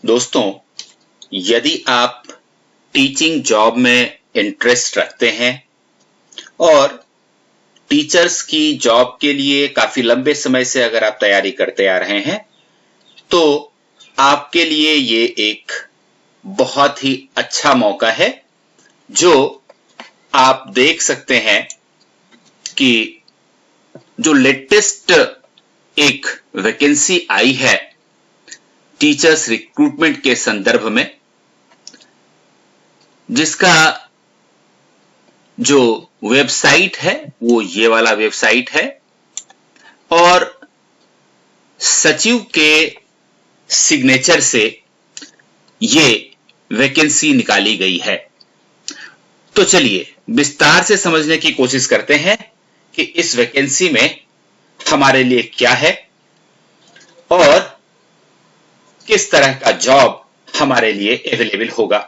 दोस्तों, यदि आप टीचिंग जॉब में इंटरेस्ट रखते हैं और टीचर्स की जॉब के लिए काफी लंबे समय से अगर आप तैयारी करते आ रहे हैं, तो आपके लिए ये एक बहुत ही अच्छा मौका है, जो आप देख सकते हैं कि जो लेटेस्ट एक वैकेंसी आई है टीचर्स रिक्रूटमेंट के संदर्भ में, जिसका जो वेबसाइट है वो ये वाला वेबसाइट है और सचिव के सिग्नेचर से ये वैकेंसी निकाली गई है। तो चलिए विस्तार से समझने की कोशिश करते हैं कि इस वैकेंसी में हमारे लिए क्या है और किस तरह का जॉब हमारे लिए अवेलेबल होगा।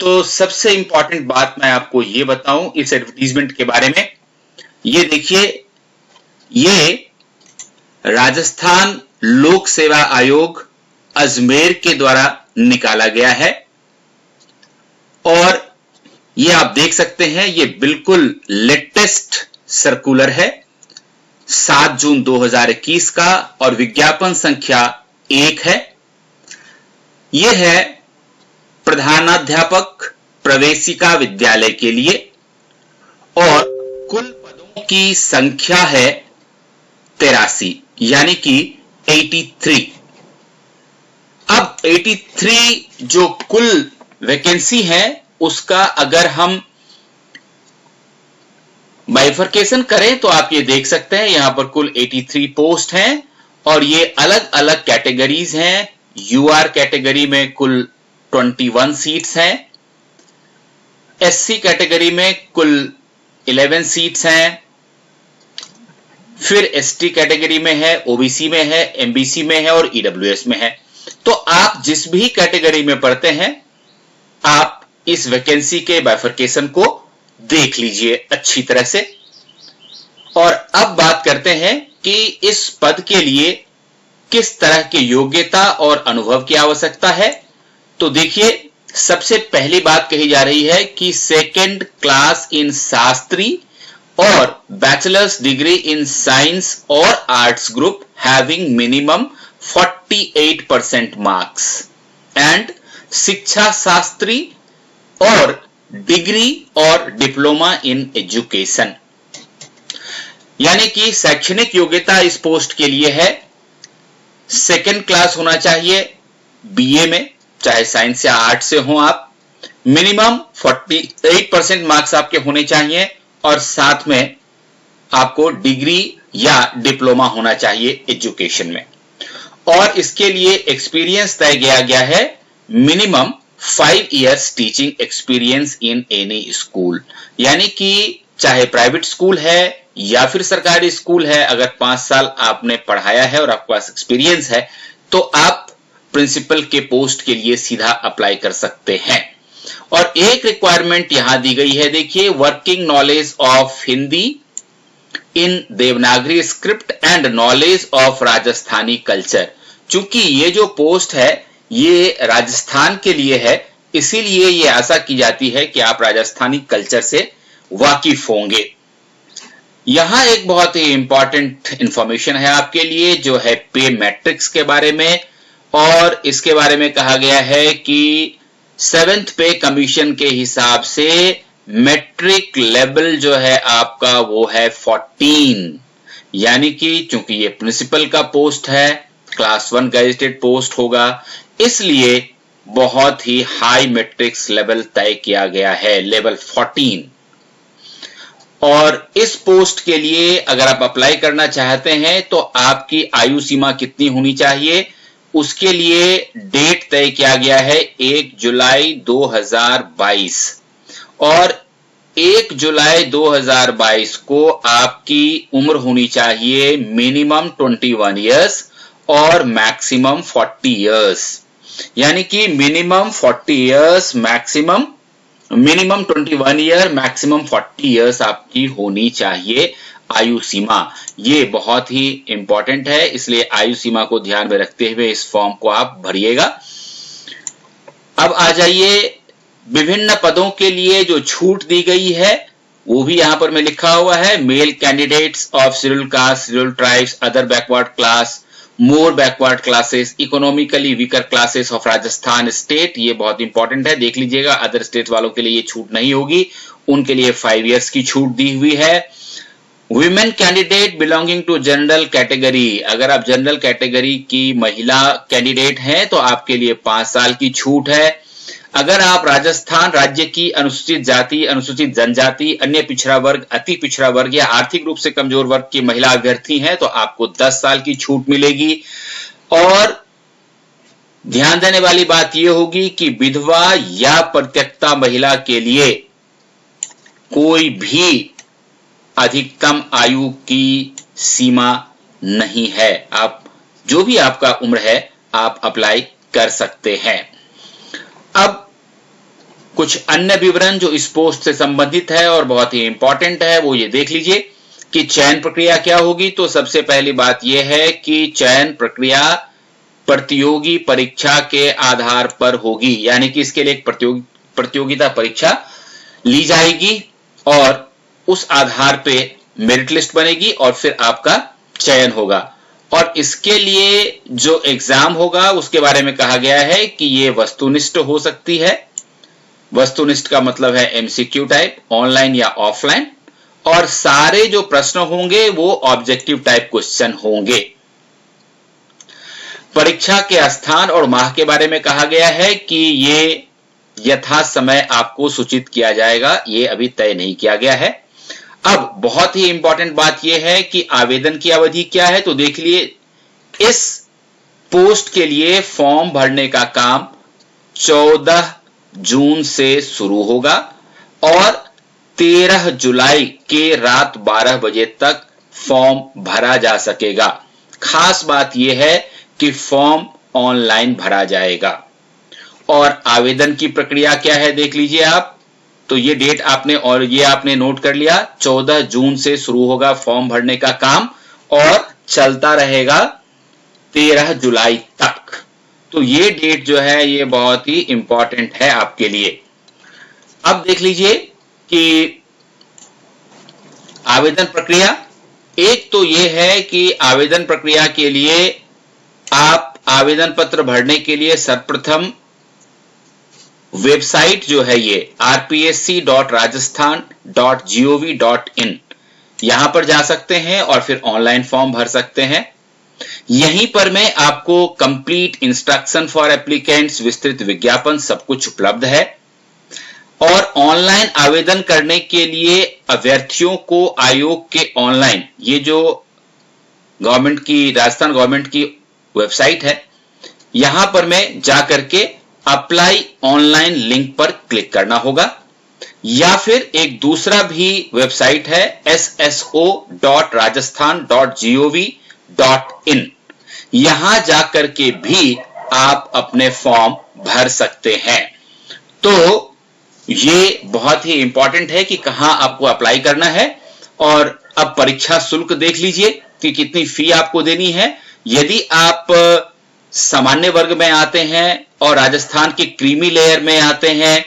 तो सबसे इंपॉर्टेंट बात मैं आपको ये बताऊं इस एडवर्टीजमेंट के बारे में। ये देखिए, ये राजस्थान लोक सेवा आयोग अजमेर के द्वारा निकाला गया है और ये आप देख सकते हैं, ये बिल्कुल लेटेस्ट सर्कुलर है 7 जून 2021 का और विज्ञापन संख्या 1 है। यह है प्रधानाध्यापक प्रवेशिका विद्यालय के लिए और कुल पदों की संख्या है 83, यानी कि 83। अब 83 जो कुल वैकेंसी है उसका अगर हम बाइफरकेशन करें तो आप ये देख सकते हैं, यहां पर कुल 83 पोस्ट हैं और ये अलग अलग कैटेगरीज हैं। यूआर कैटेगरी में कुल 21 सीट्स हैं, एससी कैटेगरी में कुल 11 सीट्स हैं, फिर एसटी कैटेगरी में है, ओबीसी में है, एमबीसी में है और ईडब्ल्यूएस में है। तो आप जिस भी कैटेगरी में पढ़ते हैं, आप इस वैकेंसी के बाइफरकेशन को देख लीजिए अच्छी तरह से। और अब बात करते हैं कि इस पद के लिए किस तरह की योग्यता और अनुभव की आवश्यकता है। तो देखिए, सबसे पहली बात कही जा रही है कि 2nd क्लास इन शास्त्री और बैचलर्स डिग्री इन साइंस और arts group having minimum 48% marks and शिक्षा शास्त्री और डिग्री और डिप्लोमा इन एजुकेशन, यानी कि शैक्षणिक योग्यता इस पोस्ट के लिए है 2nd क्लास होना चाहिए बीए में, चाहे साइंस या आर्ट से हो आप, मिनिमम 48% मार्क्स आपके होने चाहिए और साथ में आपको डिग्री या डिप्लोमा होना चाहिए एजुकेशन में। और इसके लिए एक्सपीरियंस तय किया गया है minimum 5 years teaching experience in any school, यानी कि चाहे प्राइवेट स्कूल है या फिर सरकारी स्कूल है, अगर 5 साल आपने पढ़ाया है और आपके पास एक्सपीरियंस है तो आप प्रिंसिपल के पोस्ट के लिए सीधा अप्लाई कर सकते हैं। और एक रिक्वायरमेंट यहां दी गई है, देखिए, working knowledge of Hindi in Devanagari script and knowledge of Rajasthani culture. चूंकि ये जो पोस्ट है ये राजस्थान के लिए है, इसीलिए ये आशा की जाती है कि आप राजस्थानी कल्चर से वाकिफ होंगे। यहां एक बहुत ही इंपॉर्टेंट इंफॉर्मेशन है आपके लिए, जो है पे मैट्रिक्स के बारे में। और इसके बारे में कहा गया है कि 7th पे कमीशन के हिसाब से मैट्रिक लेवल जो है आपका वो है 14, यानी कि चूंकि ये प्रिंसिपल का पोस्ट है, क्लास 1 गैजेटेड पोस्ट होगा, इसलिए बहुत ही हाई मैट्रिक्स लेवल तय किया गया है, लेवल 14। और इस पोस्ट के लिए अगर आप अप्लाई करना चाहते हैं तो आपकी आयु सीमा कितनी होनी चाहिए, उसके लिए डेट तय किया गया है 1 जुलाई 2022 और 1 जुलाई 2022 को आपकी उम्र होनी चाहिए मिनिमम 21 इयर्स और मैक्सिमम 40 इयर्स, यानी कि minimum 40 years, minimum 21 year, maximum 40 years आपकी होनी चाहिए आयु सीमा, ये बहुत ही इंपॉर्टेंट है, इसलिए आयु सीमा को ध्यान में रखते हुए इस फॉर्म को आप भरिएगा। अब आ जाइए, विभिन्न पदों के लिए जो छूट दी गई है वो भी यहां पर में लिखा हुआ है। Male candidates of scheduled caste, scheduled tribes, other backward class, more backward classes, economically weaker classes of Rajasthan state, ये बहुत इंपॉर्टेंट है, देख लीजिएगा। अदर स्टेट वालों के लिए ये छूट नहीं होगी, उनके लिए 5 इयर्स की छूट दी हुई है। Women candidate belonging to general category, अगर आप जनरल कैटेगरी की महिला कैंडिडेट हैं तो आपके लिए 5 साल की छूट है। अगर आप राजस्थान राज्य की अनुसूचित जाति, अनुसूचित जनजाति, अन्य पिछड़ा वर्ग, अति पिछड़ा वर्ग या आर्थिक रूप से कमजोर वर्ग की महिला अभ्यर्थी हैं तो आपको 10 साल की छूट मिलेगी। और ध्यान देने वाली बात यह होगी कि विधवा या परित्यक्ता महिला के लिए कोई भी अधिकतम आयु की सीमा नहीं है, आप जो भी आपका उम्र है आप अप्लाई कर सकते हैं। अब कुछ अन्य विवरण जो इस पोस्ट से संबंधित है और बहुत ही इंपॉर्टेंट है वो ये देख लीजिए कि चयन प्रक्रिया क्या होगी। तो सबसे पहली बात यह है कि चयन प्रक्रिया प्रतियोगी परीक्षा के आधार पर होगी, यानी कि इसके लिए एक प्रतियोगिता परीक्षा ली जाएगी और उस आधार पे मेरिट लिस्ट बनेगी और फिर आपका चयन होगा। और इसके लिए जो एग्जाम होगा उसके बारे में कहा गया है कि ये वस्तुनिष्ठ हो सकती है। वस्तुनिष्ठ का मतलब है एमसीक्यू टाइप, ऑनलाइन या ऑफलाइन, और सारे जो प्रश्न होंगे वो ऑब्जेक्टिव टाइप क्वेश्चन होंगे। परीक्षा के स्थान और माह के बारे में कहा गया है कि ये यथा समय आपको सूचित किया जाएगा, ये अभी तय नहीं किया गया है। अब बहुत ही इंपॉर्टेंट बात यह है कि आवेदन की अवधि क्या है। तो देख लिए, इस पोस्ट के लिए फॉर्म भरने का काम 14 जून से शुरू होगा और 13 जुलाई के रात 12 बजे तक फॉर्म भरा जा सकेगा। खास बात यह है कि फॉर्म ऑनलाइन भरा जाएगा। और आवेदन की प्रक्रिया क्या है देख लीजिए आप। तो ये डेट आपने और ये आपने नोट कर लिया, 14 जून से शुरू होगा फॉर्म भरने का काम और चलता रहेगा 13 जुलाई तक। तो ये डेट जो है ये बहुत ही इंपॉर्टेंट है आपके लिए। अब देख लीजिए कि आवेदन प्रक्रिया, एक तो ये है कि आवेदन प्रक्रिया के लिए आप आवेदन पत्र भरने के लिए सर्वप्रथम वेबसाइट जो है ये rpsc.rajasthan.gov.in, यहां पर जा सकते हैं और फिर ऑनलाइन फॉर्म भर सकते हैं। यहीं पर मैं आपको कंप्लीट इंस्ट्रक्शन फॉर एप्लीकेंट्स, विस्तृत विज्ञापन सब कुछ उपलब्ध है। और ऑनलाइन आवेदन करने के लिए अभ्यर्थियों को आयोग के ऑनलाइन, ये जो गवर्नमेंट की, राजस्थान गवर्नमेंट की वेबसाइट है, यहां पर मैं जाकर के अप्लाई ऑनलाइन लिंक पर क्लिक करना होगा। या फिर एक दूसरा भी वेबसाइट है sso.rajasthan.gov.in, यहां जाकर के भी आप अपने फॉर्म भर सकते हैं। तो ये बहुत ही इंपॉर्टेंट है कि कहां आपको अप्लाई करना है। और अब परीक्षा शुल्क देख लीजिए कि कितनी फी आपको देनी है। यदि आप सामान्य वर्ग में आते हैं और राजस्थान की क्रीमी लेयर में आते हैं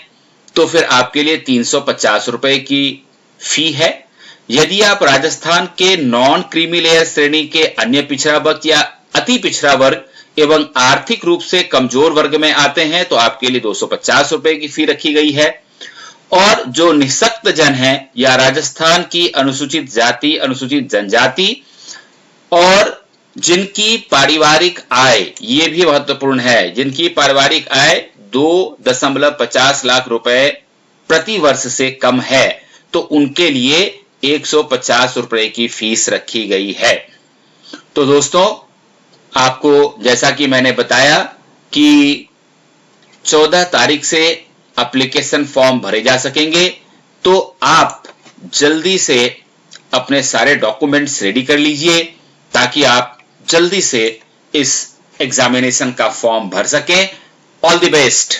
तो फिर आपके लिए 350 रुपए की फी है। यदि आप राजस्थान के नॉन क्रीमी लेयर श्रेणी के अन्य पिछड़ा वर्ग या अति पिछड़ा वर्ग एवं आर्थिक रूप से कमजोर वर्ग में आते हैं तो आपके लिए 250 रुपए की फी रखी गई है। और जो निःशक्त जन है या राजस्थान की अनुसूचित जाति, अनुसूचित जनजाति और जिनकी पारिवारिक आय, ये भी महत्वपूर्ण है, जिनकी पारिवारिक आय 2.50 लाख रुपए प्रति वर्ष से कम है तो उनके लिए 150 रुपए की फीस रखी गई है। तो दोस्तों, आपको जैसा कि मैंने बताया कि 14 तारीख से एप्लीकेशन फॉर्म भरे जा सकेंगे, तो आप जल्दी से अपने सारे डॉक्यूमेंट्स रेडी कर लीजिए ताकि आप जल्दी से इस एग्जामिनेशन का फॉर्म भर सकें। All the best.